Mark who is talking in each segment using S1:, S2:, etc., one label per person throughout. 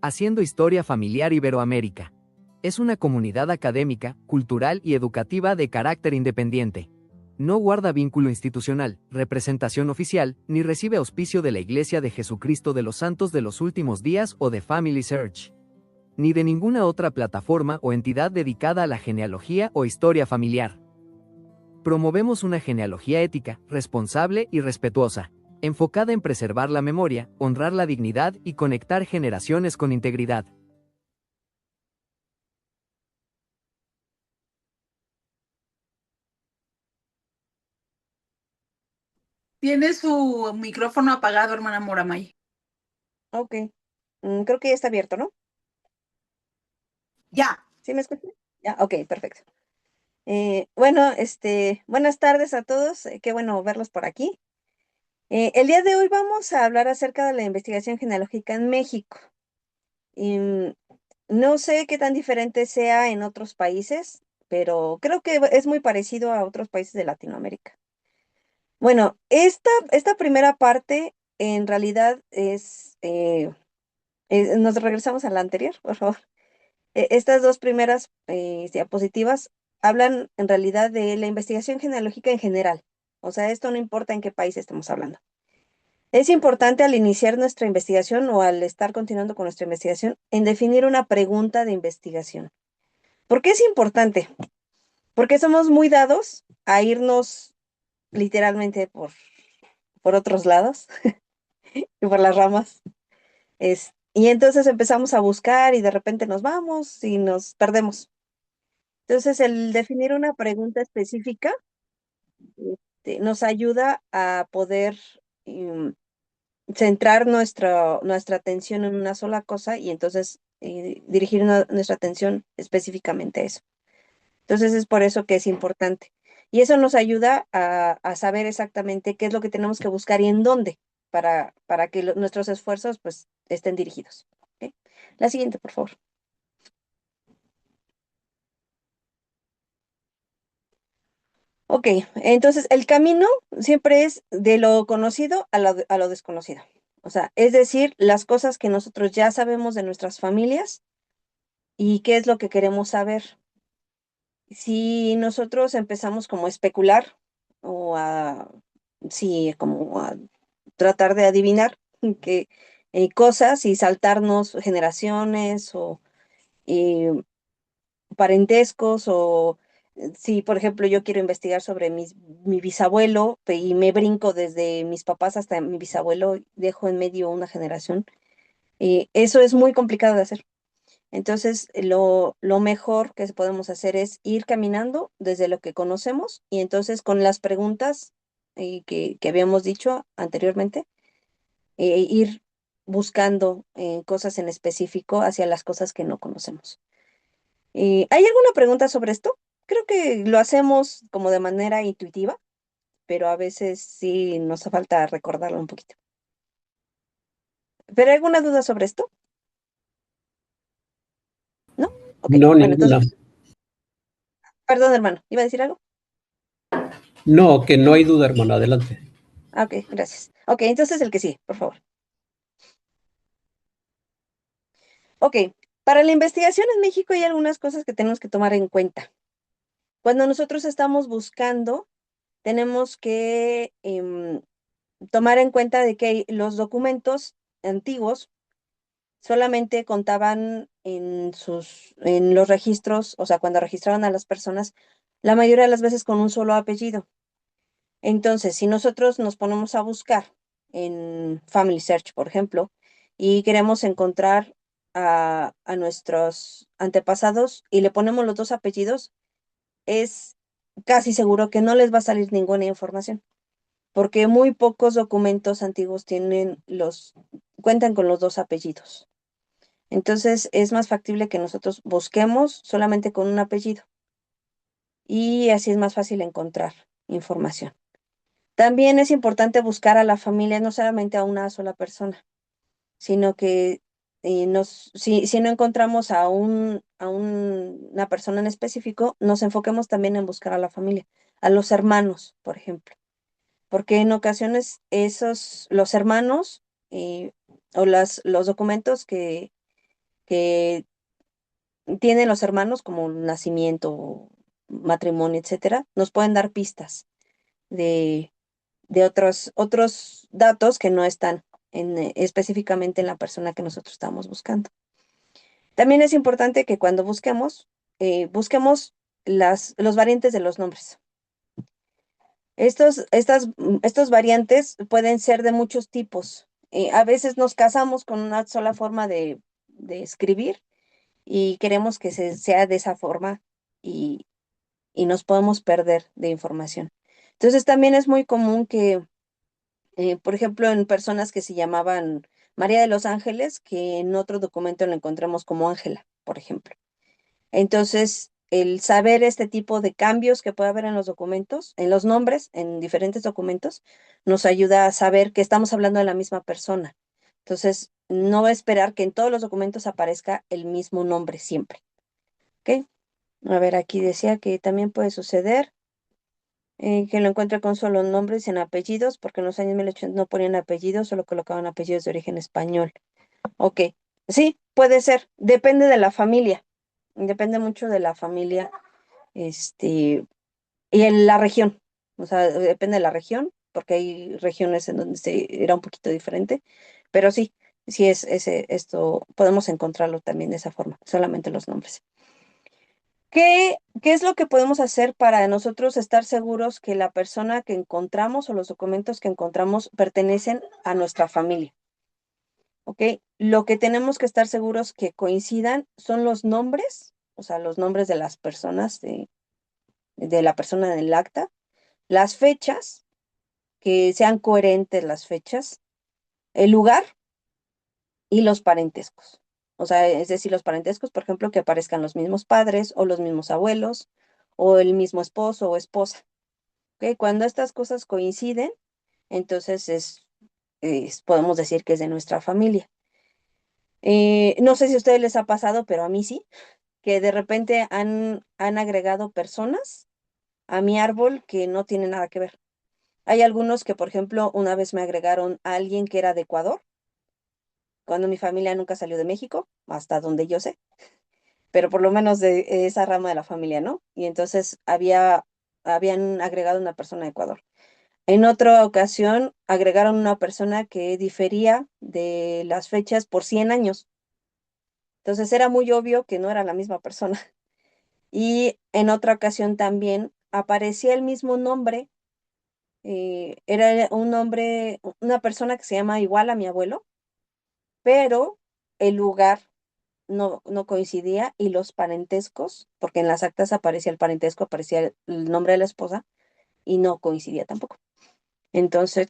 S1: Haciendo Historia Familiar Iberoamérica. Es una comunidad académica, cultural y educativa de carácter independiente. No guarda vínculo institucional, representación oficial, ni recibe auspicio de la Iglesia de Jesucristo de los Santos de los Últimos Días o de Family Search, ni de ninguna otra plataforma o entidad dedicada a la genealogía o historia familiar. Promovemos una genealogía ética, responsable y respetuosa, enfocada en preservar la memoria, honrar la dignidad y conectar generaciones con integridad.
S2: Tiene su micrófono apagado, hermana Moramay.
S3: Ok. Creo que ya está abierto, ¿no?
S2: Ya.
S3: ¿Sí me escuchan? Ya, ok, perfecto. Bueno, buenas tardes a todos. Qué bueno verlos por aquí. El día de hoy vamos a hablar acerca de la investigación genealógica en México. Em, no sé qué tan diferente sea en otros países, pero creo que es muy parecido a otros países de Latinoamérica. Bueno, esta primera parte en realidad nos regresamos a la anterior, por favor. Estas dos primeras diapositivas hablan en realidad de la investigación genealógica en general. O sea, esto no importa en qué país estemos hablando. Es importante al iniciar nuestra investigación o al estar continuando con nuestra investigación en definir una pregunta de investigación. ¿Por qué es importante? Porque somos muy dados a irnos literalmente por otros lados y por las ramas. Y entonces empezamos a buscar y de repente nos vamos y nos perdemos. Entonces, el definir una pregunta específica nos ayuda a poder centrar nuestra atención en una sola cosa y entonces dirigir nuestra atención específicamente a eso. Entonces, es por eso que es importante. Y eso nos ayuda a saber exactamente qué es lo que tenemos que buscar y en dónde para que nuestros esfuerzos pues estén dirigidos. ¿Ok? La siguiente, por favor. Ok, entonces el camino siempre es de lo conocido a lo desconocido. O sea, es decir, las cosas que nosotros ya sabemos de nuestras familias y qué es lo que queremos saber. Si nosotros empezamos como a especular o sí, como a tratar de adivinar que, cosas y saltarnos generaciones o eh, parentescos o si, por ejemplo, yo quiero investigar sobre mi bisabuelo y me brinco desde mis papás hasta mi bisabuelo, dejo en medio una generación, eso es muy complicado de hacer. Entonces, lo mejor que podemos hacer es ir caminando desde lo que conocemos y entonces con las preguntas que habíamos dicho anteriormente, ir buscando cosas en específico hacia las cosas que no conocemos. ¿Hay alguna pregunta sobre esto? Creo que lo hacemos como de manera intuitiva, pero a veces sí nos falta recordarlo un poquito. ¿Pero hay alguna duda sobre esto? ¿No? Ok,
S4: No,
S3: bueno, entonces,
S4: ninguna.
S3: perdón, hermano, ¿iba a decir algo?
S4: No, que no hay duda, hermano. Adelante.
S3: Ah, ok, gracias. Ok, entonces el que sí, por favor. Ok, para la investigación en México hay algunas cosas que tenemos que tomar en cuenta. Cuando nosotros estamos buscando, tenemos que tomar en cuenta de que los documentos antiguos solamente contaban en los registros, o sea, cuando registraban a las personas, la mayoría de las veces con un solo apellido. Entonces, si nosotros nos ponemos a buscar en Family Search, por ejemplo, y queremos encontrar a nuestros antepasados y le ponemos los dos apellidos, es casi seguro que no les va a salir ninguna información, porque muy pocos documentos antiguos cuentan con los dos apellidos. Entonces, es más factible que nosotros busquemos solamente con un apellido y así es más fácil encontrar información. También es importante buscar a la familia, no solamente a una sola persona, sino que si no encontramos una persona en específico, nos enfoquemos también en buscar a la familia, a los hermanos, por ejemplo, porque en ocasiones los hermanos o los documentos que tienen los hermanos, como nacimiento, matrimonio, etcétera, nos pueden dar pistas de, de otros datos que no están específicamente en la persona que nosotros estamos buscando. También es importante que cuando busquemos los variantes de los nombres. Estos variantes pueden ser de muchos tipos. A veces nos casamos con una sola forma de escribir y queremos que sea de esa forma y, y nos podemos perder de información. Entonces también es muy común que, por ejemplo, en personas que se llamaban María de los Ángeles, que en otro documento lo encontramos como Ángela, por ejemplo. Entonces, el saber este tipo de cambios que puede haber en los documentos, en los nombres, en diferentes documentos, nos ayuda a saber que estamos hablando de la misma persona. Entonces, no va a esperar que en todos los documentos aparezca el mismo nombre siempre. ¿Ok? A ver, aquí decía que también puede suceder que lo encuentre con solo nombres sin apellidos, porque en los años 1800 no ponían apellidos, solo colocaban apellidos de origen español. Ok, sí, puede ser, depende de la familia, depende mucho de la familia, este, y en la región, o sea, depende de la región, porque hay regiones en donde era un poquito diferente, pero sí, sí esto, podemos encontrarlo también de esa forma, solamente los nombres. ¿Qué es lo que podemos hacer para nosotros estar seguros que la persona que encontramos o los documentos que encontramos pertenecen a nuestra familia? ¿Ok? Lo que tenemos que estar seguros que coincidan son los nombres, o sea, los nombres de las personas, de la persona del acta, las fechas, que sean coherentes las fechas, el lugar y los parentescos. O sea, es decir, los parentescos, por ejemplo, que aparezcan los mismos padres o los mismos abuelos o el mismo esposo o esposa. ¿Ok? Cuando estas cosas coinciden, entonces podemos decir que es de nuestra familia. No sé si a ustedes les ha pasado, pero a mí sí, que de repente han agregado personas a mi árbol que no tienen nada que ver. Hay algunos que, por ejemplo, una vez me agregaron a alguien que era de Ecuador, cuando mi familia nunca salió de México, hasta donde yo sé, pero por lo menos de esa rama de la familia, ¿no? Y entonces habían agregado una persona de Ecuador. En otra ocasión agregaron una persona que difería de las fechas por 100 años. Entonces era muy obvio que no era la misma persona. Y en otra ocasión también aparecía el mismo nombre. Era un nombre, una persona que se llama igual a mi abuelo, pero el lugar no coincidía y los parentescos, porque en las actas aparecía el parentesco, aparecía el nombre de la esposa y no coincidía tampoco. Entonces,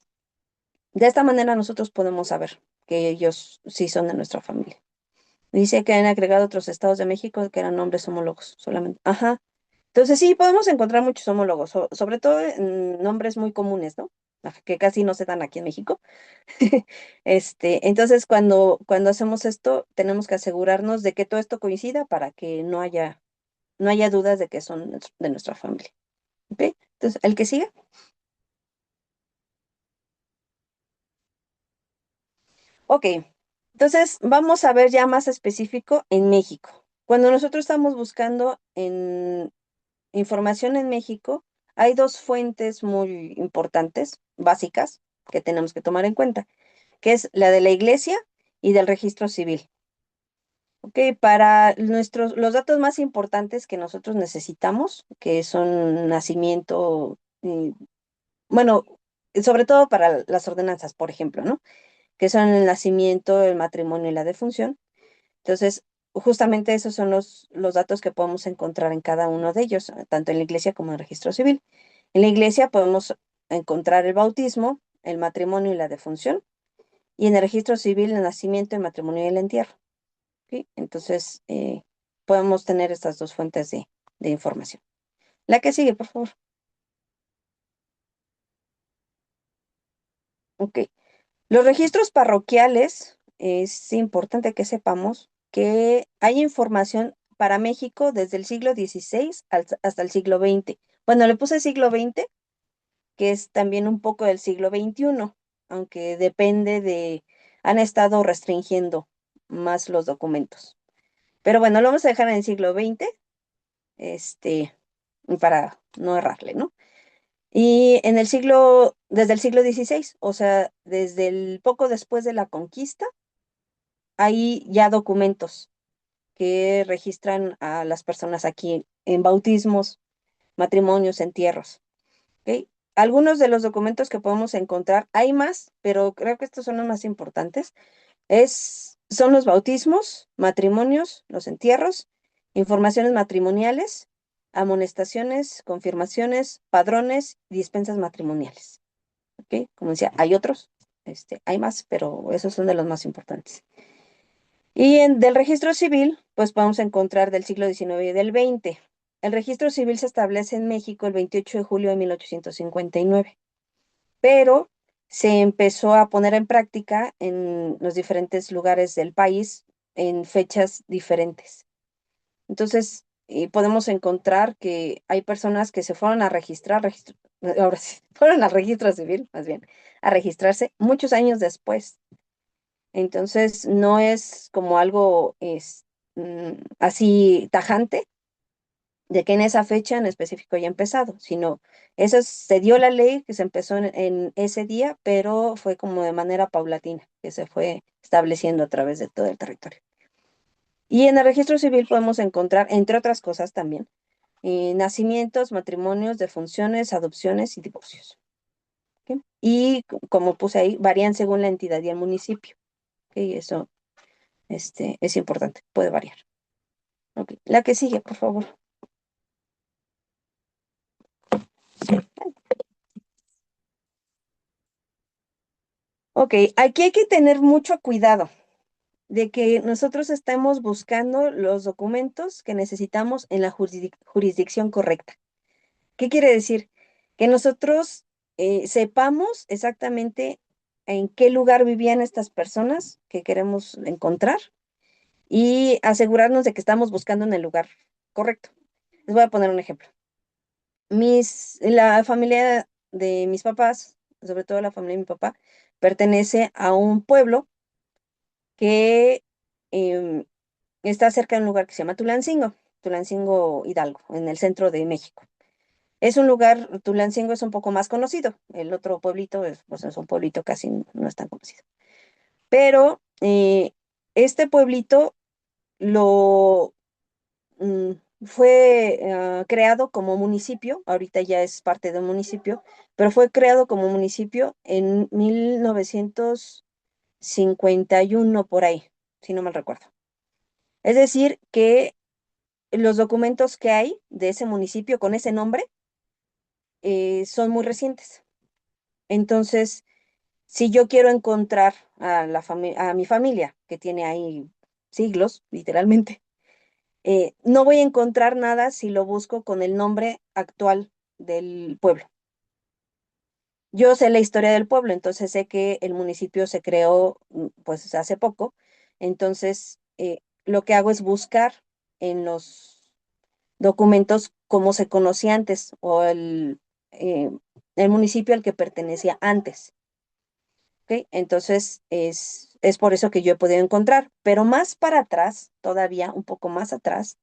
S3: de esta manera nosotros podemos saber que ellos sí son de nuestra familia. Dice que han agregado otros estados de México que eran nombres homólogos solamente. Ajá. Entonces sí, podemos encontrar muchos homólogos, sobre todo en nombres muy comunes, ¿no? Ajá, que casi no se dan aquí en México. Entonces, cuando hacemos esto, tenemos que asegurarnos de que todo esto coincida para que no haya dudas de que son de nuestra familia. ¿Ok? Entonces, el que sigue. Ok, entonces vamos a ver ya más específico en México. Cuando nosotros estamos buscando en información en México, hay dos fuentes muy importantes, básicas, que tenemos que tomar en cuenta, que es la de la iglesia y del registro civil. Ok, para los datos más importantes que nosotros necesitamos, que son nacimiento, bueno, sobre todo para las ordenanzas, por ejemplo, ¿no? Que son el nacimiento, el matrimonio y la defunción. Entonces, justamente esos son los datos que podemos encontrar en cada uno de ellos, tanto en la iglesia como en el registro civil. En la iglesia podemos encontrar el bautismo, el matrimonio y la defunción, y en el registro civil el nacimiento, el matrimonio y el entierro. ¿Ok? Entonces, podemos tener estas dos fuentes de información. La que sigue, por favor. Ok. Los registros parroquiales, es importante que sepamos que hay información para México desde el siglo XVI hasta el siglo XX. Bueno, le puse siglo XX, que es también un poco del siglo XXI, aunque han estado restringiendo más los documentos. Pero bueno, lo vamos a dejar en el siglo XX, para no errarle, ¿no? Y desde el siglo XVI, o sea, desde el poco después de la conquista, hay ya documentos que registran a las personas aquí en bautismos, matrimonios, entierros. ¿Ok? Algunos de los documentos que podemos encontrar, hay más, pero creo que estos son los más importantes, son los bautismos, matrimonios, los entierros, informaciones matrimoniales, amonestaciones, confirmaciones, padrones y dispensas matrimoniales. ¿Ok? Como decía, hay otros, hay más, pero esos son de los más importantes. Y del registro civil, pues podemos encontrar del siglo XIX y del XX. El registro civil se establece en México el 28 de julio de 1859, pero se empezó a poner en práctica en los diferentes lugares del país en fechas diferentes. Entonces, podemos encontrar que hay personas que se fueron a ahora sí, fueron al registro civil, más bien, a registrarse muchos años después. Entonces, no es como algo así tajante de que en esa fecha en específico ya empezado, sino eso se dio la ley que se empezó en ese día, pero fue como de manera paulatina, que se fue estableciendo a través de todo el territorio. Y en el registro civil podemos encontrar, entre otras cosas también, nacimientos, matrimonios, defunciones, adopciones y divorcios. ¿Ok? Y como puse ahí, varían según la entidad y el municipio. ¿Ok? Eso es importante, puede variar. Ok, la que sigue, por favor. Ok, aquí hay que tener mucho cuidado de que nosotros estemos buscando los documentos que necesitamos en la jurisdicción correcta. ¿Qué quiere decir? Que nosotros sepamos exactamente en qué lugar vivían estas personas que queremos encontrar y asegurarnos de que estamos buscando en el lugar correcto. Les voy a poner un ejemplo. La familia de mis papás, sobre todo la familia de mi papá, pertenece a un pueblo que em, está cerca de un lugar que se llama Tulancingo Hidalgo, en el centro de México. Es un lugar, Tulancingo es un poco más conocido, el otro pueblito pues es un pueblito casi no es tan conocido. Pero este pueblito lo mm, fue creado como municipio, ahorita ya es parte de un municipio, pero fue creado como municipio en 1951 por ahí, si no mal recuerdo. Es decir, que los documentos que hay de ese municipio con ese nombre son muy recientes. Entonces, si yo quiero encontrar a mi familia, que tiene ahí siglos, literalmente, no voy a encontrar nada si lo busco con el nombre actual del pueblo. Yo sé la historia del pueblo, entonces sé que el municipio se creó pues hace poco. Entonces, lo que hago es buscar en los documentos cómo se conocía antes o el municipio al que pertenecía antes. ¿Ok? Entonces, es por eso que yo he podido encontrar, pero más para atrás, todavía un poco más atrás,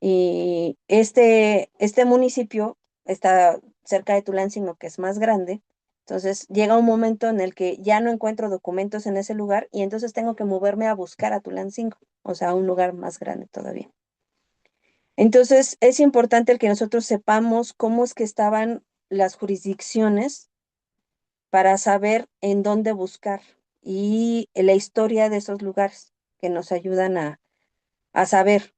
S3: y este municipio está cerca de Tulancingo, que es más grande. Entonces llega un momento en el que ya no encuentro documentos en ese lugar y entonces tengo que moverme a buscar a Tulancingo, o sea, a un lugar más grande todavía. Entonces es importante el que nosotros sepamos cómo es que estaban las jurisdicciones para saber en dónde buscar y la historia de esos lugares que nos ayudan a saber,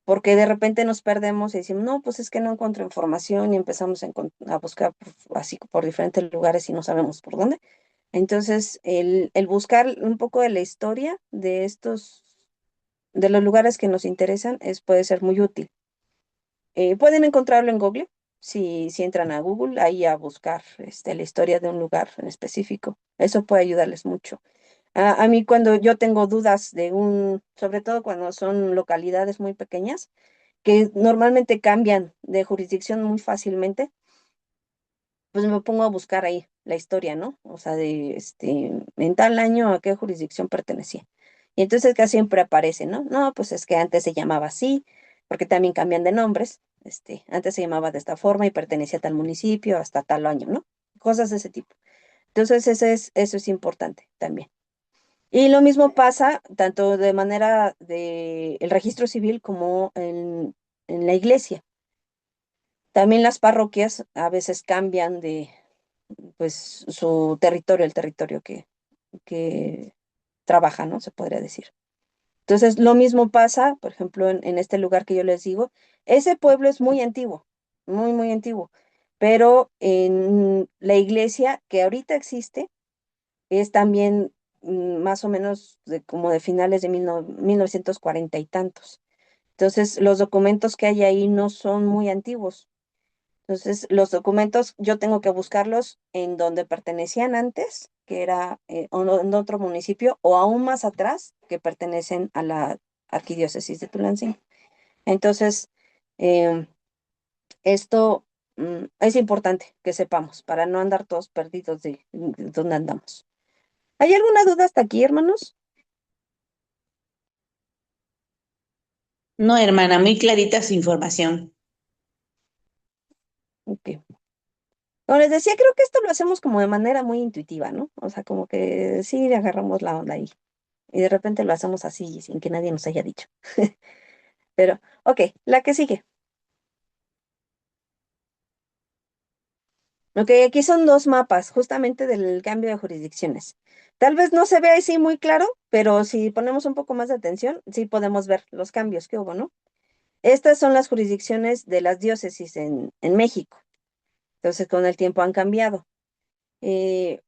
S3: porque de repente nos perdemos y decimos, no, pues es que no encuentro información y empezamos a buscar así por diferentes lugares y no sabemos por dónde. Entonces, el buscar un poco de la historia de los lugares que nos interesan, puede ser muy útil. Pueden encontrarlo en Google, si entran a Google, ahí a buscar la historia de un lugar en específico. Eso puede ayudarles mucho. A mí cuando yo tengo dudas sobre todo cuando son localidades muy pequeñas, que normalmente cambian de jurisdicción muy fácilmente, pues me pongo a buscar ahí la historia, ¿no? O sea, en tal año a qué jurisdicción pertenecía. Y entonces casi siempre aparece, ¿no? No, pues es que antes se llamaba así, porque también cambian de nombres. Antes se llamaba de esta forma y pertenecía a tal municipio hasta tal año, ¿no? Cosas de ese tipo. Entonces, eso es importante también. Y lo mismo pasa tanto de manera de el registro civil como en la iglesia. También las parroquias a veces cambian de, pues, su territorio, el territorio que trabaja, ¿no? Se podría decir. Entonces, lo mismo pasa, por ejemplo, en este lugar que yo les digo, ese pueblo es muy antiguo, muy, muy antiguo, pero en la iglesia que ahorita existe es también más o menos como de finales de 1940 y tantos. Entonces, los documentos que hay ahí no son muy antiguos. Entonces, los documentos yo tengo que buscarlos en donde pertenecían antes, que era en otro municipio, o aún más atrás, que pertenecen a la arquidiócesis de Tulancingo. Entonces, em, esto es importante que sepamos para no andar todos perdidos de dónde andamos. ¿Hay alguna duda hasta aquí, hermanos?
S5: No, hermana, muy clarita su información.
S3: Ok. Como les decía, creo que esto lo hacemos como de manera muy intuitiva, ¿no? O sea, como que sí le agarramos la onda ahí. Y de repente lo hacemos así sin que nadie nos haya dicho. Pero, ok, la que sigue. Ok, aquí son dos mapas justamente del cambio de jurisdicciones. Tal vez no se vea así muy claro, pero si ponemos un poco más de atención, sí podemos ver los cambios que hubo, ¿no? Estas son las jurisdicciones de las diócesis en México. Entonces, con el tiempo han cambiado. Eh,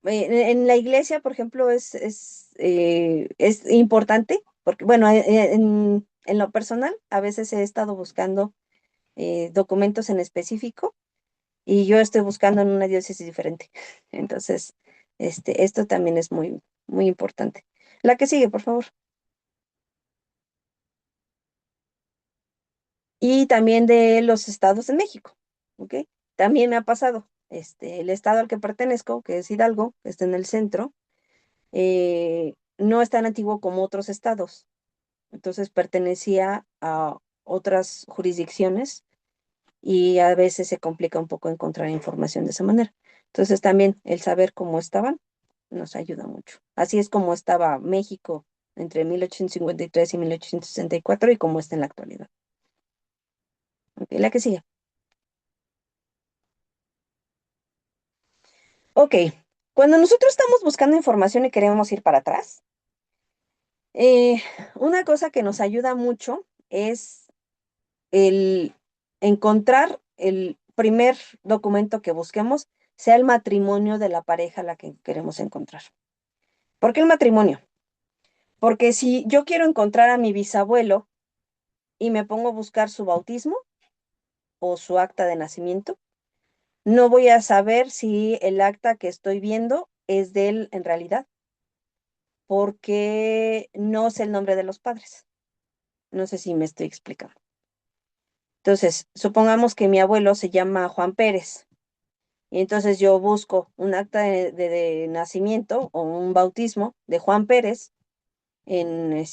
S3: en la iglesia, por ejemplo, es importante, porque, bueno, en lo personal, a veces he estado buscando documentos en específico y yo estoy buscando en una diócesis diferente. Entonces, esto también es muy, muy importante. La que sigue, por favor. Y también de los estados de México, ¿ok? También me ha pasado, el estado al que pertenezco, que es Hidalgo, que está en el centro, no es tan antiguo como otros estados. Entonces pertenecía a otras jurisdicciones y a veces se complica un poco encontrar información de esa manera. Entonces también el saber cómo estaban nos ayuda mucho. Así es como estaba México entre 1853 y 1864 y cómo está en la actualidad. Ok, la que sigue. Ok, cuando nosotros estamos buscando información y queremos ir para atrás, eh, una cosa que nos ayuda mucho es el encontrar el primer documento que busquemos, sea el matrimonio de la pareja a la que queremos encontrar. ¿Por qué el matrimonio? Porque si yo quiero encontrar a mi bisabuelo y me pongo a buscar su bautismo o su acta de nacimiento, no voy a saber si el acta que estoy viendo es de él en realidad, porque no sé el nombre de los padres. No sé si me estoy explicando. Entonces, supongamos que mi abuelo se llama Juan Pérez. Y entonces yo busco un acta de nacimiento o un bautismo de Juan Pérez en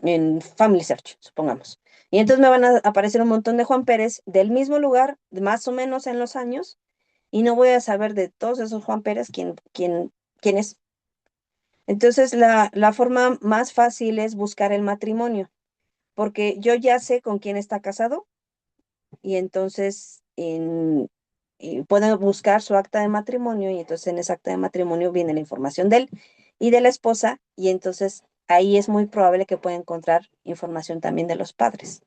S3: en Family Search, supongamos. Y entonces me van a aparecer un montón de Juan Pérez del mismo lugar, más o menos en los años, y no voy a saber de todos esos Juan Pérez quién es. Entonces la forma más fácil es buscar el matrimonio, porque yo ya sé con quién está casado y entonces pueden buscar su acta de matrimonio y entonces en esa acta de matrimonio viene la información de él y de la esposa y entonces ahí es muy probable que pueda encontrar información también de los padres.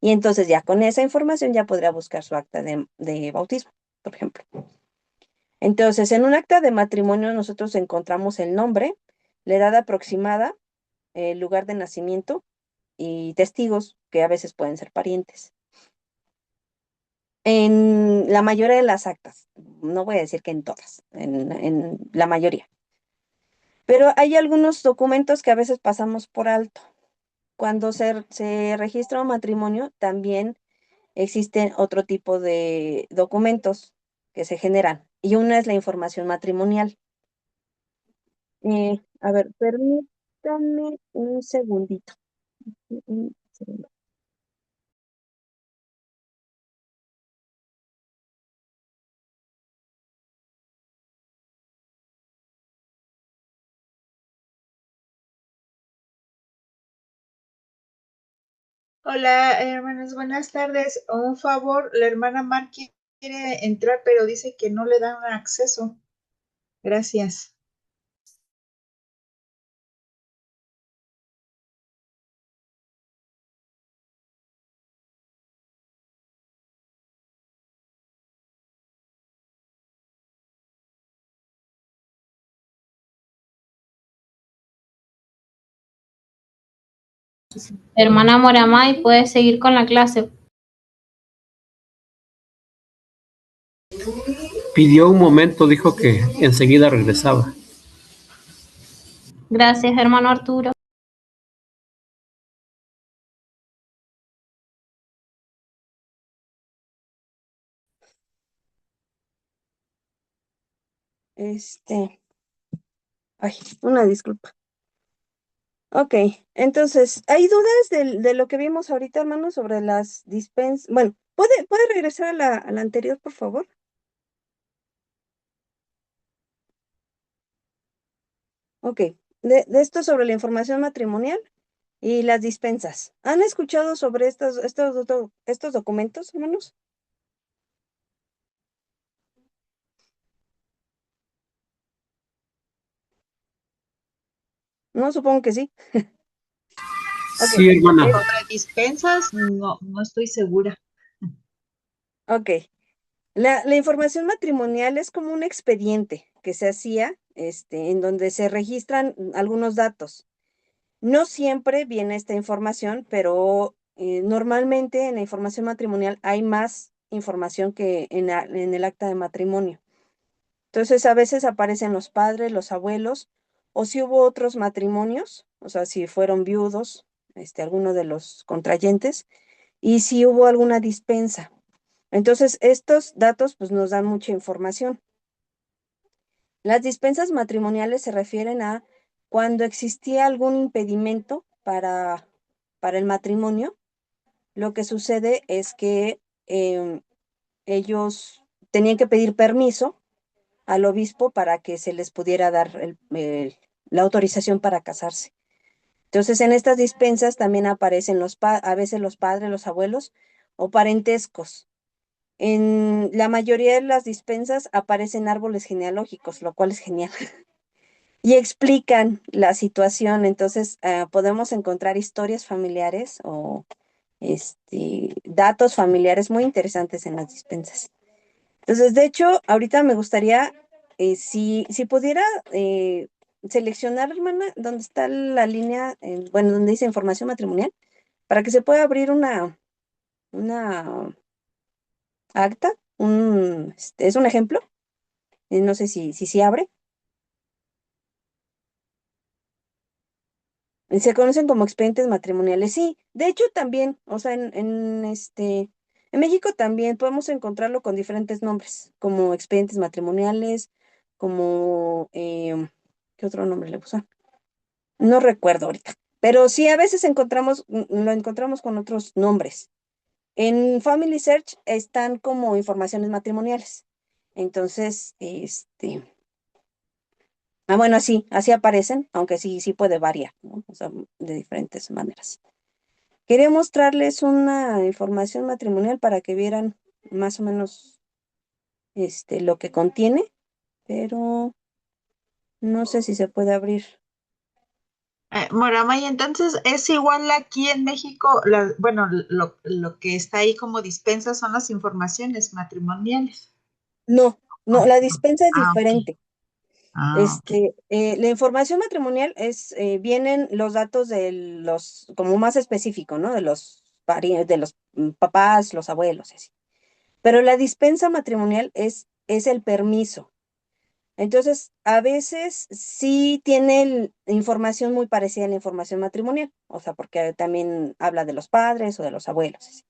S3: Y entonces ya con esa información ya podría buscar su acta de bautismo, por ejemplo. Entonces, en un acta de matrimonio nosotros encontramos el nombre, la edad aproximada, el lugar de nacimiento y testigos que a veces pueden ser parientes. En la mayoría de las actas, no voy a decir que en todas, en la mayoría. Pero hay algunos documentos que a veces pasamos por alto. Cuando se registra un matrimonio, también existen otro tipo de documentos que se generan. Y una es la información matrimonial. A ver, permítame un segundito. Un segundo.
S6: Hola, hermanas, buenas tardes. Un favor, la hermana Mar quiere entrar, pero dice que no le dan acceso. Gracias.
S7: Hermana Moramay, puedes seguir con la clase.
S4: Pidió un momento, dijo que enseguida regresaba.
S7: Gracias, hermano Arturo.
S3: Ay, una disculpa. Ok, entonces, ¿hay dudas de lo que vimos ahorita, hermano, sobre las dispensas? Bueno, ¿puede regresar a la anterior, por favor? Ok, de esto sobre la información matrimonial y las dispensas. ¿Han escuchado sobre estos documentos, hermanos? No, supongo que sí. Ok,
S4: Sí, hermana.
S3: es-
S6: Sobre dispensas, no estoy segura.
S3: ok. La información matrimonial es como un expediente que se hacía, en donde se registran algunos datos. No siempre viene esta información, pero normalmente en la información matrimonial hay más información que en el acta de matrimonio. Entonces, a veces aparecen los padres, los abuelos, o si hubo otros matrimonios, o sea, si fueron viudos, alguno de los contrayentes, y si hubo alguna dispensa. Entonces, estos datos pues nos dan mucha información. Las dispensas matrimoniales se refieren a cuando existía algún impedimento para el matrimonio. Lo que sucede es que ellos tenían que pedir permiso al obispo para que se les pudiera dar la autorización para casarse. Entonces, en estas dispensas también aparecen a veces los padres, los abuelos o parentescos. En la mayoría de las dispensas aparecen árboles genealógicos, lo cual es genial. Y explican la situación. Entonces, podemos encontrar historias familiares o datos familiares muy interesantes en las dispensas. Entonces, de hecho, ahorita me gustaría, si pudiera seleccionar, hermana, donde está la línea, bueno, donde dice información matrimonial, para que se pueda abrir una acta, es un ejemplo, no sé si abre. Se conocen como expedientes matrimoniales, sí. De hecho, también, o sea, en México también podemos encontrarlo con diferentes nombres, como expedientes matrimoniales, como, ¿qué otro nombre le puso? No recuerdo ahorita, pero sí a veces lo encontramos con otros nombres. En Family Search están como informaciones matrimoniales. Entonces, bueno, así aparecen, aunque sí puede variar, ¿no? O sea, de diferentes maneras. Quería mostrarles una información matrimonial para que vieran más o menos lo que contiene, pero no sé si se puede abrir.
S6: Moramay, entonces es igual aquí en México, bueno, lo que está ahí como dispensa son las informaciones matrimoniales.
S3: No, no,
S6: Oh,
S3: la dispensa es
S6: ok.
S3: diferente.
S6: Ok.
S3: La información matrimonial vienen los datos de como más específico, ¿no? De los de los papás, los abuelos, así. Pero la dispensa matrimonial es el permiso. Entonces, a veces sí tiene información muy parecida a la información matrimonial, o sea, porque también habla de los padres o de los abuelos, así.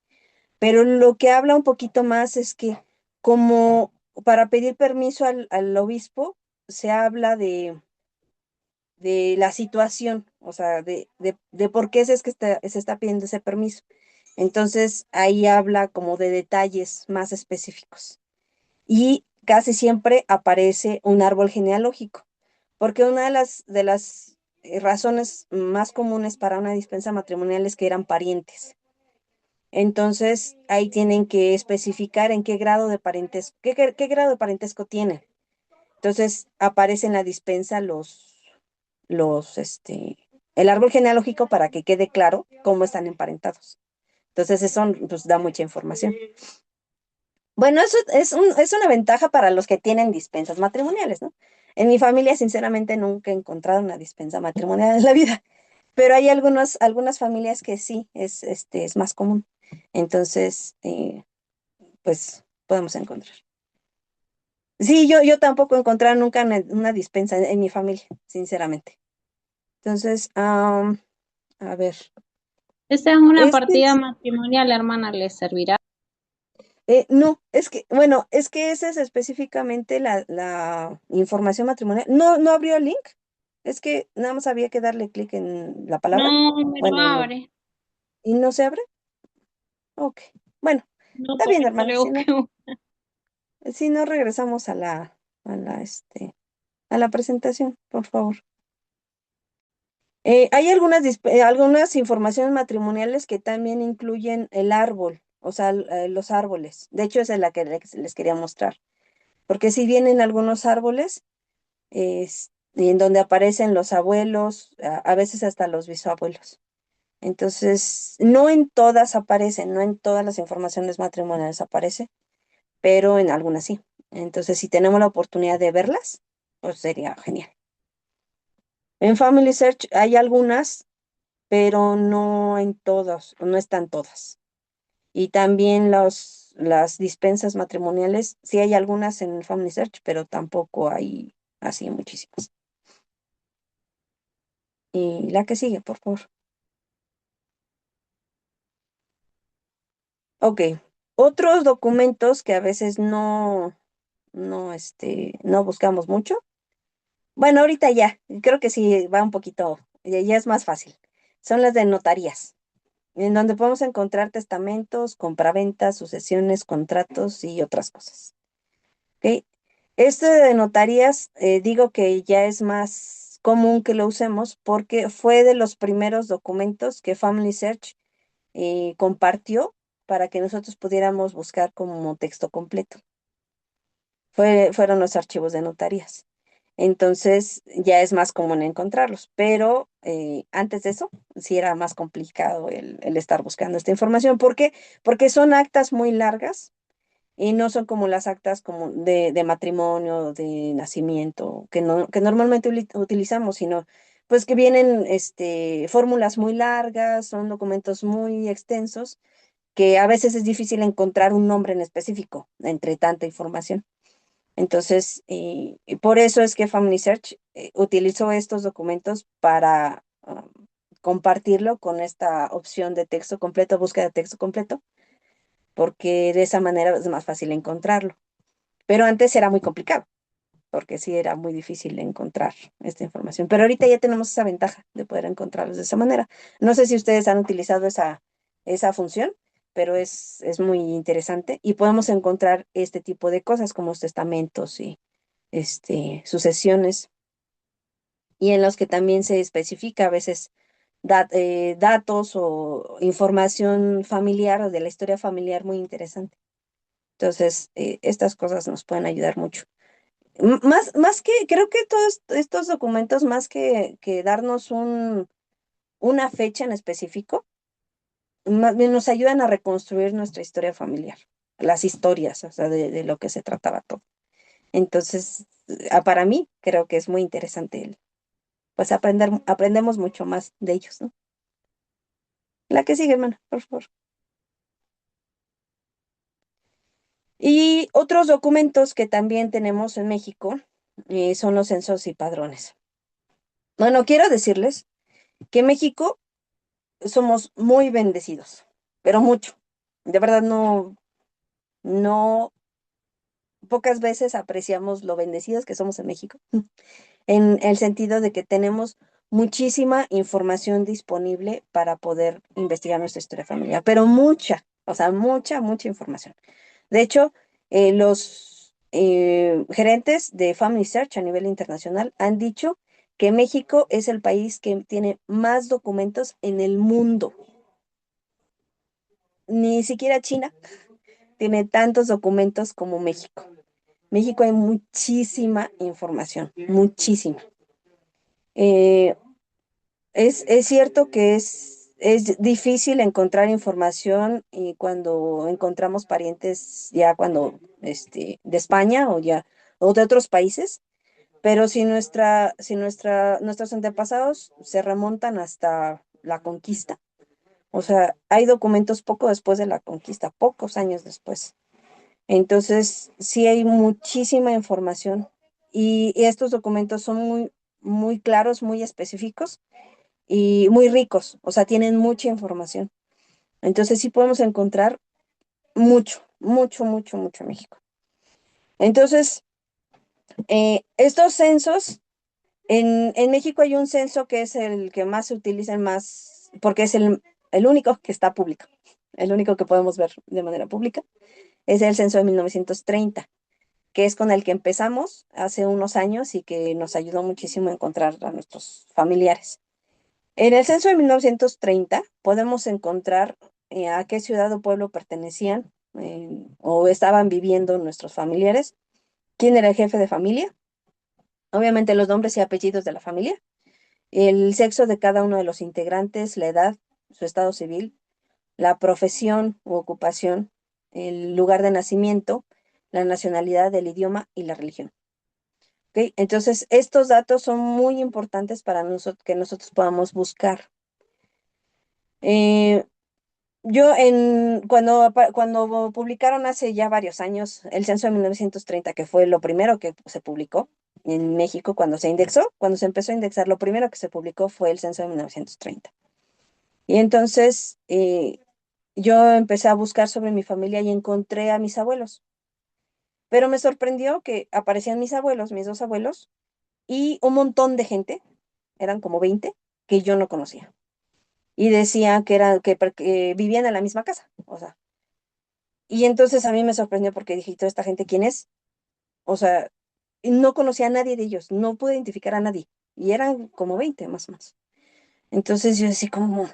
S3: Pero lo que habla un poquito más es que como para pedir permiso al obispo, se habla de la situación, o sea, de por qué es que se está pidiendo ese permiso. Entonces, ahí habla como de detalles más específicos. Y casi siempre aparece un árbol genealógico, porque una de las razones más comunes para una dispensa matrimonial es que eran parientes. Entonces, ahí tienen que especificar en qué grado de parentesco, qué grado de parentesco tienen. Entonces, aparece en la dispensa el árbol genealógico para que quede claro cómo están emparentados. Entonces, eso pues, da mucha información. Bueno, eso es una ventaja para los que tienen dispensas matrimoniales, ¿no? En mi familia, sinceramente, nunca he encontrado una dispensa matrimonial en la vida, pero hay algunas familias que sí, es más común. Entonces, pues podemos encontrar. Sí, yo tampoco he encontrado nunca una dispensa en mi familia, sinceramente. Entonces, a ver,
S7: Esa es una
S3: este
S7: partida
S3: es,
S7: matrimonial, hermana, ¿le servirá?
S3: no, bueno, es que esa es específicamente la información matrimonial. No abrió el link, es que nada más había que darle clic en la palabra,
S7: No me lo
S3: bueno,
S7: abre.
S3: ¿y no se abre? Ok, bueno,
S7: No,
S3: está
S7: por
S3: bien,
S7: eso
S3: hermana,
S7: le busqué.
S3: si no regresamos a la presentación, por favor. Hay algunas informaciones matrimoniales que también incluyen el árbol, o sea, los árboles. De hecho, esa es la que les quería mostrar. Porque si vienen algunos árboles, y en donde aparecen los abuelos, a veces hasta los bisabuelos. Entonces, no en todas aparecen, no en todas las informaciones matrimoniales aparece, pero en algunas sí. Entonces, si tenemos la oportunidad de verlas, pues sería genial. En Family Search hay algunas, pero no en todas, no están todas. Y también las dispensas matrimoniales, sí hay algunas en Family Search, pero tampoco hay así muchísimas. Y la que sigue, por favor. Ok. Otros documentos que a veces no buscamos mucho. Bueno, ahorita ya, creo que sí va un poquito, ya es más fácil. Son las de notarías, en donde podemos encontrar testamentos, compraventas, sucesiones, contratos y otras cosas. ¿Ok? Este de notarías, digo que ya es más común que lo usemos porque fue de los primeros documentos que Family Search compartió para que nosotros pudiéramos buscar como texto completo. Fueron los archivos de notarías. Entonces ya es más común encontrarlos, pero antes de eso sí era más complicado el estar buscando esta información. ¿Por qué? Porque son actas muy largas y no son como las actas como de matrimonio, de nacimiento, que normalmente utilizamos, sino pues que vienen fórmulas muy largas, son documentos muy extensos, que a veces es difícil encontrar un nombre en específico entre tanta información. Entonces, y por eso es que Family Search utilizó estos documentos para compartirlo con esta opción de texto completo, búsqueda de texto completo, porque de esa manera es más fácil encontrarlo. Pero antes era muy complicado, porque sí era muy difícil encontrar esta información. Pero ahorita ya tenemos esa ventaja de poder encontrarlos de esa manera. No sé si ustedes han utilizado esa función, pero es muy interesante y podemos encontrar este tipo de cosas como los testamentos y sucesiones, y en los que también se especifica a veces datos o información familiar o de la historia familiar muy interesante. Entonces, estas cosas nos pueden ayudar mucho. Más que, creo que todos estos documentos, más que darnos una fecha en específico, más bien nos ayudan a reconstruir nuestra historia familiar, las historias, o sea, de lo que se trataba todo. Entonces, para mí, creo que es muy interesante pues aprendemos mucho más de ellos, ¿no? La que sigue, hermana, por favor. Y otros documentos que también tenemos en México son los censos y padrones. Bueno, quiero decirles que en México somos muy bendecidos, pero mucho. De verdad no pocas veces apreciamos lo bendecidos que somos en México, en el sentido de que tenemos muchísima información disponible para poder investigar nuestra historia familiar, pero mucha, o sea, mucha información. De hecho, los gerentes de Family Search a nivel internacional han dicho que México es el país que tiene más documentos en el mundo. Ni siquiera China tiene tantos documentos como México. México hay muchísima información, muchísima. Eh, es cierto que es difícil encontrar información y cuando encontramos parientes ya cuando de España o de otros países, pero nuestros antepasados se remontan hasta la conquista. O sea, hay documentos poco después de la conquista, pocos años después. Entonces, sí hay muchísima información y estos documentos son muy claros, muy específicos y muy ricos, o sea, tienen mucha información. Entonces, sí podemos encontrar mucho en México. Entonces, estos censos, en México hay un censo que es el que más se utiliza, porque es el único que está público, el único que podemos ver de manera pública, es el censo de 1930, que es con el que empezamos hace unos años y que nos ayudó muchísimo a encontrar a nuestros familiares. En el censo de 1930 podemos encontrar a qué ciudad o pueblo pertenecían o estaban viviendo nuestros familiares, quién era el jefe de familia, obviamente los nombres y apellidos de la familia, el sexo de cada uno de los integrantes, la edad, su estado civil, la profesión u ocupación, el lugar de nacimiento, la nacionalidad, el idioma y la religión. ¿Ok? Entonces, estos datos son muy importantes para que nosotros podamos buscar. Eh, cuando publicaron hace ya varios años el censo de 1930, que fue lo primero que se publicó en México cuando se empezó a indexar, lo primero que se publicó fue el censo de 1930. Y entonces yo empecé a buscar sobre mi familia y encontré a mis abuelos. Pero me sorprendió que aparecían mis abuelos, mis dos abuelos, y un montón de gente, eran como 20, que yo no conocía. Y decían que vivían en la misma casa, o sea. Y entonces a mí me sorprendió porque dije, ¿y toda esta gente quién es? O sea, no conocía a nadie de ellos, no pude identificar a nadie. Y eran como 20 más o menos. Entonces yo decía, ¿cómo?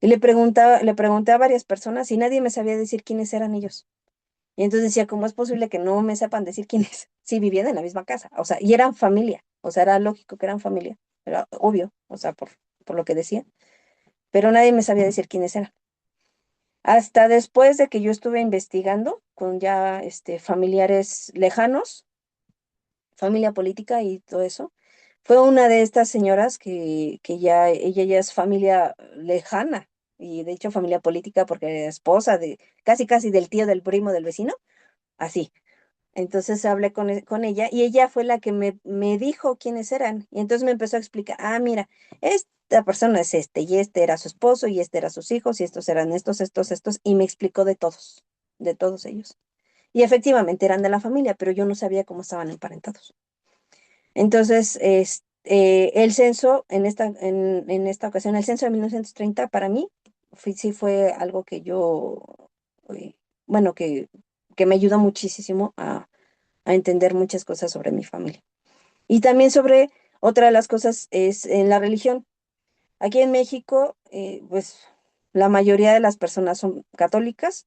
S3: Y le pregunté a varias personas y nadie me sabía decir quiénes eran ellos. Y entonces decía, ¿cómo es posible que no me sepan decir quiénes? Si vivían en la misma casa, o sea, y eran familia, o sea, era lógico que eran familia, era obvio, o sea, por lo que decía, pero nadie me sabía decir quiénes eran. Hasta después de que yo estuve investigando con ya familiares lejanos, familia política y todo eso, fue una de estas señoras ella ya es familia lejana, y de hecho familia política porque era esposa de casi del tío del primo del vecino, así. Entonces hablé con ella y ella fue la que me dijo quiénes eran. Y entonces me empezó a explicar, mira, esta persona es y este era su esposo, y este era sus hijos, y estos eran estos, y me explicó de todos ellos. Y efectivamente eran de la familia, pero yo no sabía cómo estaban emparentados. Entonces, el censo, en esta ocasión, el censo de 1930 para mí sí fue algo que eh, bueno, que me ayudó muchísimo a entender muchas cosas sobre mi familia. Y también sobre otra de las cosas es en la religión. Aquí en México, pues la mayoría de las personas son católicas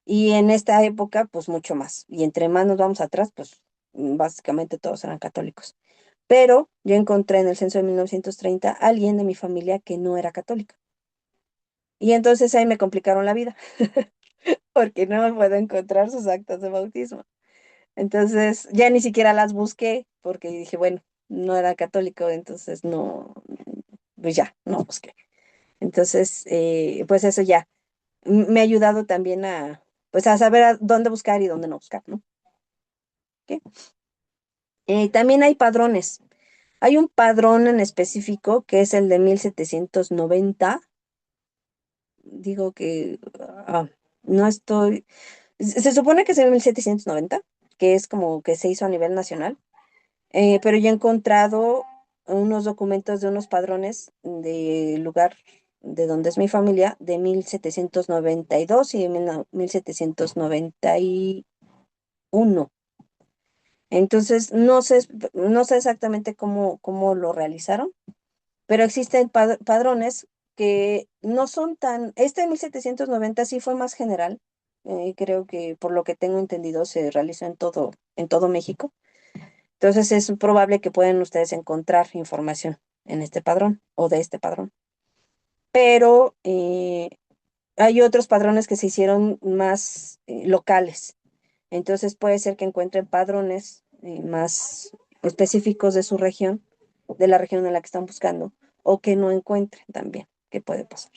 S3: y en esta época, pues mucho más. Y entre más nos vamos atrás, pues básicamente todos eran católicos. Pero yo encontré en el censo de 1930 a alguien de mi familia que no era católica. Y entonces ahí me complicaron la vida, porque no puedo encontrar sus actas de bautismo. Entonces ya ni siquiera las busqué porque dije, bueno, no era católico, entonces no, pues ya, no busqué. Entonces, pues eso ya me ha ayudado también pues a saber a dónde buscar y dónde no buscar, ¿no? ¿Ok? También hay padrones. Hay un padrón en específico que es el de 1790. Digo que no estoy. Se supone que es el 1790. que es como que se hizo a nivel nacional. Pero yo he encontrado unos documentos de unos padrones del lugar de donde es mi familia, de 1792 y de 1791. Entonces, no sé exactamente cómo lo realizaron, pero existen padrones que no son tan... Este de 1790 sí fue más general. Creo que por lo que tengo entendido se realizó en todo México. Entonces es probable que puedan ustedes encontrar información en este padrón o de este padrón. Pero hay otros padrones que se hicieron más locales. Entonces puede ser que encuentren padrones más específicos de su región, de la región en la que están buscando, o que no encuentren también, que puede pasar.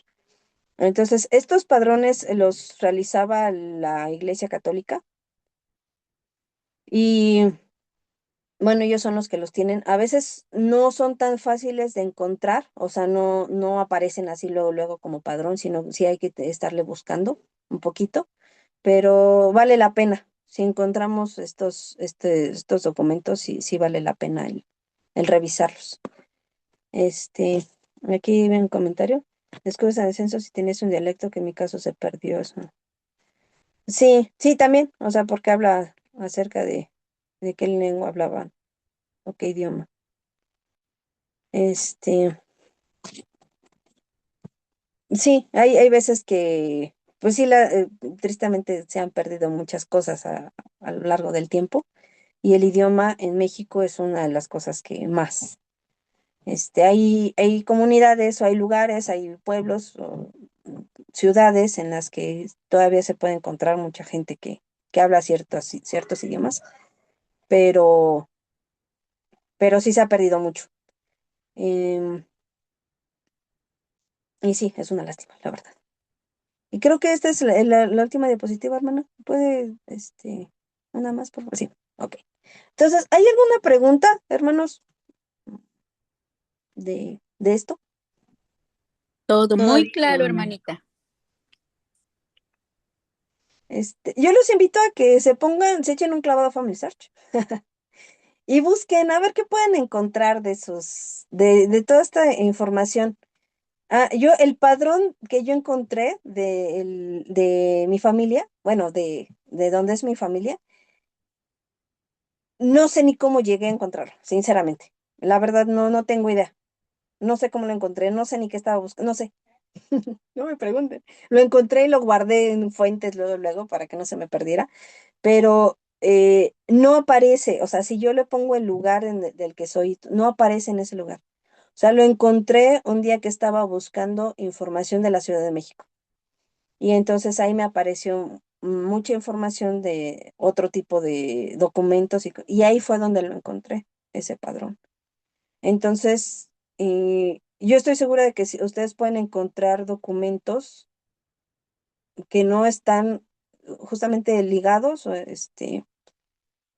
S3: Entonces, estos padrones los realizaba la Iglesia Católica y bueno, ellos son los que los tienen. A veces no son tan fáciles de encontrar, o sea, no aparecen así luego como padrón, sino sí hay que estarle buscando un poquito, pero vale la pena. Si encontramos estos documentos, sí vale la pena el revisarlos. Aquí hay un comentario. Descubres en el censo si tienes un dialecto que en mi caso se perdió. Eso. Sí, también, o sea, porque habla acerca de qué lengua hablaban o qué idioma. Este, sí, hay veces que, pues sí, tristemente se han perdido muchas cosas a lo largo del tiempo y el idioma en México es una de las cosas que más. Hay comunidades o hay lugares, hay pueblos o ciudades en las que todavía se puede encontrar mucha gente que habla ciertos idiomas, pero, pero sí se ha perdido mucho. Em, y sí, es una lástima, la verdad. Y creo que esta es la última diapositiva, hermano. ¿Puede, una más, por favor? Sí, ok. Entonces, ¿hay alguna pregunta, hermanos, de esto?
S8: Todo muy
S6: Todavía
S8: claro,
S6: no.
S8: hermanita.
S3: Yo los invito a que se echen un clavado a Family Search y busquen a ver qué pueden encontrar de toda esta información. El padrón que yo encontré de mi familia, bueno, de dónde es mi familia, no sé ni cómo llegué a encontrarlo, sinceramente. La verdad, no tengo idea. No sé cómo lo encontré, no sé ni qué estaba buscando, no sé. No me pregunten. Lo encontré y lo guardé en fuentes luego para que no se me perdiera, pero no aparece, o sea, si yo le pongo el lugar del que soy, no aparece en ese lugar. O sea, lo encontré un día que estaba buscando información de la Ciudad de México. Y entonces ahí me apareció mucha información de otro tipo de documentos y ahí fue donde lo encontré, ese padrón. Entonces, yo estoy segura de que si ustedes pueden encontrar documentos que no están justamente ligados o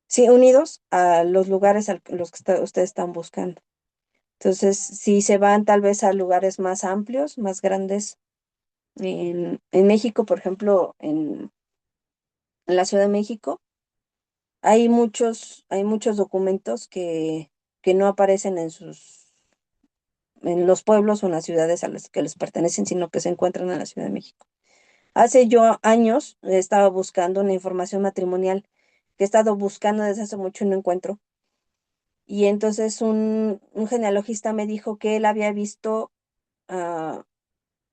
S3: sí, unidos a los lugares a los que ustedes están buscando. Entonces, si se van tal vez a lugares más amplios, más grandes, en México, por ejemplo, en la Ciudad de México, hay muchos documentos que no aparecen en los pueblos o en las ciudades a las que les pertenecen, sino que se encuentran en la Ciudad de México. Hace yo años estaba buscando una información matrimonial que he estado buscando desde hace mucho y no encuentro. Y entonces un genealogista me dijo que él había visto ah,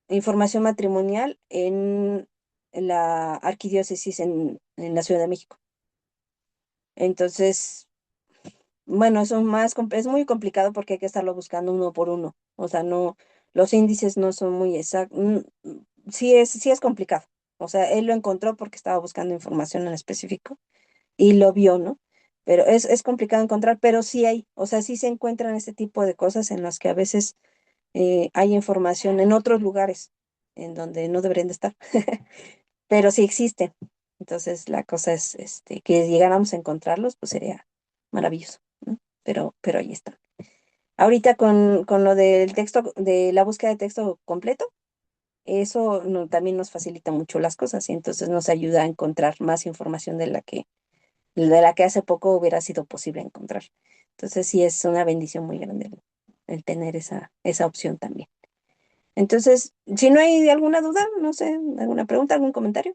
S3: información matrimonial en la arquidiócesis en la Ciudad de México. Entonces, bueno, es muy complicado porque hay que estarlo buscando uno por uno. O sea, no, los índices no son muy exactos. Sí es complicado. O sea, él lo encontró porque estaba buscando información en específico y lo vio, ¿no? Pero es complicado encontrar, pero sí hay, o sea, sí se encuentran este tipo de cosas en las que a veces hay información en otros lugares en donde no deberían de estar, pero sí existen. Entonces, la cosa es que llegáramos a encontrarlos, pues sería maravilloso, ¿no? Pero ahí está. Ahorita con lo del texto, de la búsqueda de texto completo, eso también nos facilita mucho las cosas y entonces nos ayuda a encontrar más información de la que hace poco hubiera sido posible encontrar. Entonces sí es una bendición muy grande el tener esa opción también. Entonces, si no hay alguna duda, no sé, alguna pregunta, algún comentario.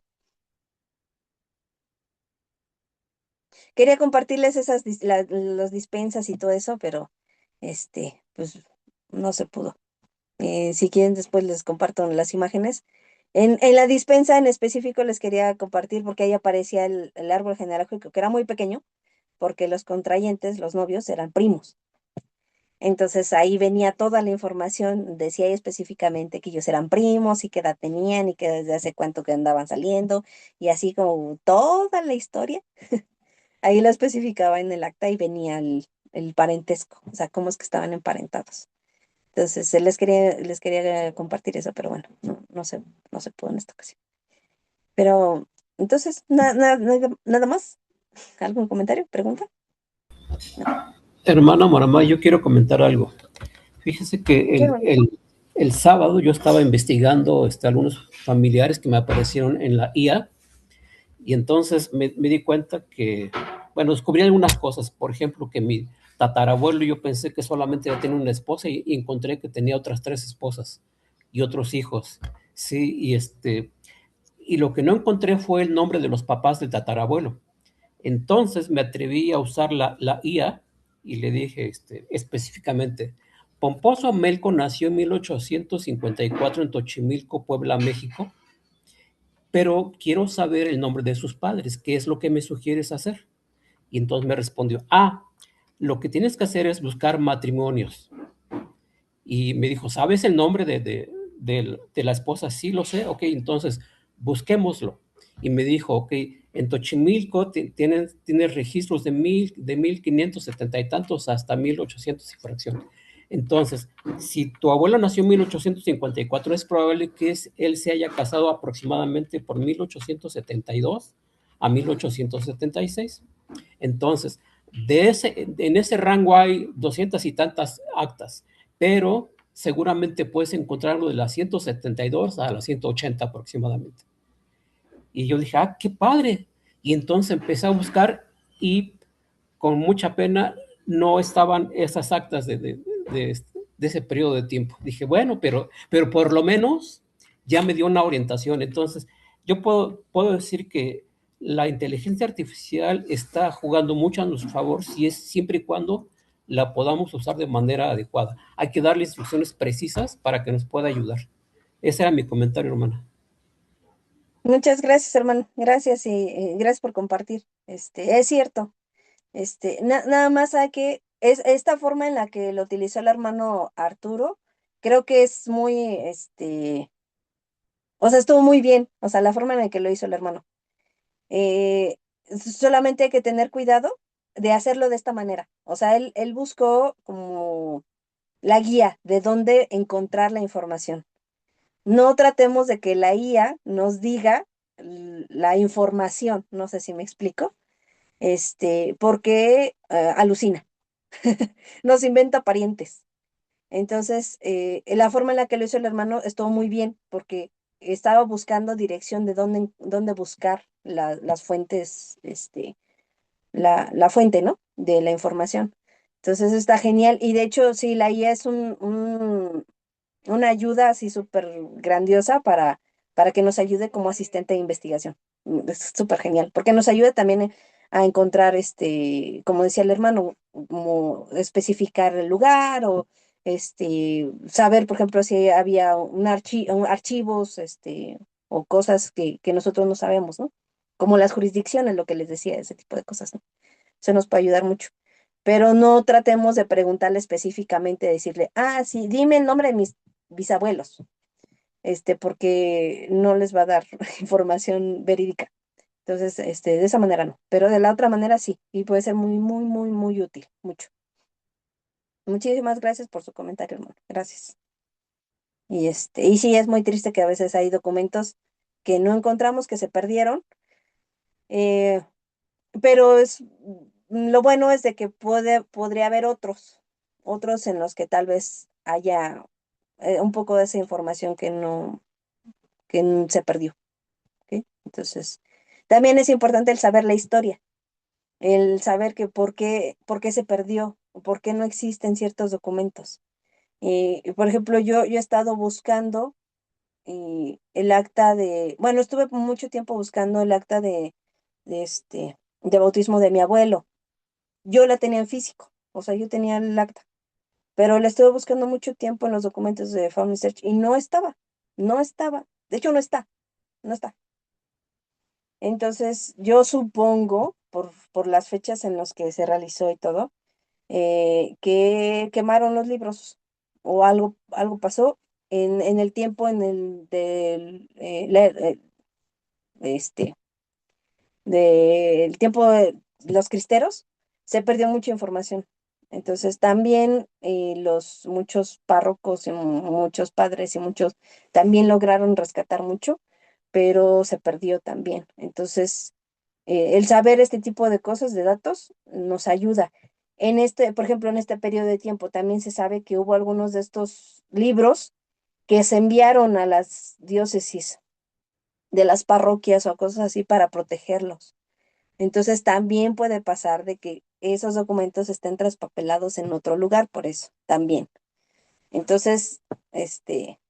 S3: Quería compartirles las dispensas y todo eso, pero pues no se pudo. Si quieren, después les comparto las imágenes. En la dispensa en específico les quería compartir porque ahí aparecía el árbol genealógico, que era muy pequeño, porque los contrayentes, los novios, eran primos. Entonces ahí venía toda la información, decía ahí específicamente que ellos eran primos y qué edad tenían y que desde hace cuánto que andaban saliendo y así como toda la historia. Ahí la especificaba en el acta y venía el parentesco, o sea, cómo es que estaban emparentados. Entonces, les quería compartir eso, pero bueno, no se pudo en esta ocasión. Pero, entonces, nada más. ¿Algún comentario? ¿Pregunta? No.
S4: Hermana Moramá, yo quiero comentar algo. Fíjese que
S3: Qué bueno.
S4: el sábado yo estaba investigando algunos familiares que me aparecieron en la IA y entonces me di cuenta que, bueno, descubrí algunas cosas. Por ejemplo, que mi tatarabuelo yo pensé que solamente tenía una esposa y encontré que tenía otras 3 esposas y otros hijos. Sí, y lo que no encontré fue el nombre de los papás del tatarabuelo. Entonces me atreví a usar la IA y le dije específicamente, Pomposo Melco nació en 1854 en Tochimilco, Puebla, México, pero quiero saber el nombre de sus padres, ¿qué es lo que me sugieres hacer? Y entonces me respondió, lo que tienes que hacer es buscar matrimonios. Y me dijo, ¿sabes el nombre de la esposa? Sí, lo sé. Ok, entonces busquémoslo. Y me dijo, ok, en Tochimilco tienes registros de 1570 y tantos hasta 1800 y fracción. Entonces, si tu abuelo nació en 1854, es probable que él se haya casado aproximadamente por 1872 a 1876. Entonces, en ese rango hay 200 y tantas actas, pero seguramente puedes encontrarlo de las 172 a las 180 aproximadamente. Y yo dije, qué padre. Y entonces empecé a buscar y con mucha pena no estaban esas actas de ese periodo de tiempo. Dije, bueno, pero por lo menos ya me dio una orientación. Entonces, yo puedo decir que la inteligencia artificial está jugando mucho a nuestro favor siempre y cuando la podamos usar de manera adecuada. Hay que darle instrucciones precisas para que nos pueda ayudar. Ese era mi comentario, hermana.
S3: Muchas gracias, hermano. Gracias y gracias por compartir. Es cierto. Nada más hay que, esta forma en la que lo utilizó el hermano Arturo, creo que es muy, o sea, estuvo muy bien, o sea, la forma en la que lo hizo el hermano. Solamente hay que tener cuidado de hacerlo de esta manera. O sea, él buscó como la guía de dónde encontrar la información. No tratemos de que la IA nos diga la información, no sé si me explico, porque alucina, nos inventa parientes. Entonces, la forma en la que lo hizo el hermano estuvo muy bien, porque estaba buscando dirección de dónde buscar las fuentes, la fuente, ¿no? De la información. Entonces está genial. Y de hecho, sí, la IA es una ayuda así súper grandiosa para que nos ayude como asistente de investigación. Es súper genial, porque nos ayuda también a encontrar, como decía el hermano, como especificar el lugar o saber, por ejemplo, si había archivos, o cosas que nosotros no sabemos, ¿no? Como las jurisdicciones, lo que les decía, ese tipo de cosas, ¿no? Eso nos puede ayudar mucho. Pero no tratemos de preguntarle específicamente, decirle, sí, dime el nombre de mis bisabuelos, porque no les va a dar información verídica. Entonces, de esa manera no, pero de la otra manera sí, y puede ser muy, muy, muy, muy útil, mucho. Muchísimas gracias por su comentario, hermano. Gracias. Y sí, es muy triste que a veces hay documentos que no encontramos, que se perdieron, eh, pero lo bueno es de que podría haber otros en los que tal vez haya un poco de esa información que se perdió. ¿Ok? Entonces, también es importante el saber la historia, el saber que por qué se perdió, o por qué no existen ciertos documentos. Y, por ejemplo, yo he estado buscando el acta bueno, estuve mucho tiempo buscando el acta de bautismo de mi abuelo. Yo la tenía en físico, o sea, yo tenía el acta, pero la estuve buscando mucho tiempo en los documentos de Family Search y no estaba, de hecho no está. Entonces, yo supongo, por las fechas en las que se realizó y todo, que quemaron los libros o algo pasó en el tiempo en el este, del tiempo de los cristeros, se perdió mucha información. Entonces también muchos párrocos y muchos padres y muchos también lograron rescatar mucho, pero se perdió también. Entonces, el saber este tipo de cosas, de datos, nos ayuda. Por ejemplo, en este periodo de tiempo también se sabe que hubo algunos de estos libros que se enviaron a las diócesis de las parroquias o cosas así para protegerlos. Entonces también puede pasar de que esos documentos estén traspapelados en otro lugar, por eso también. Entonces,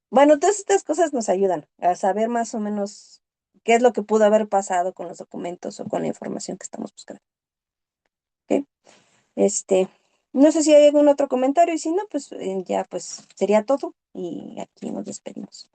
S3: bueno, todas estas cosas nos ayudan a saber más o menos qué es lo que pudo haber pasado con los documentos o con la información que estamos buscando. ¿Ok? No sé si hay algún otro comentario y si no, pues ya pues sería todo y aquí nos despedimos.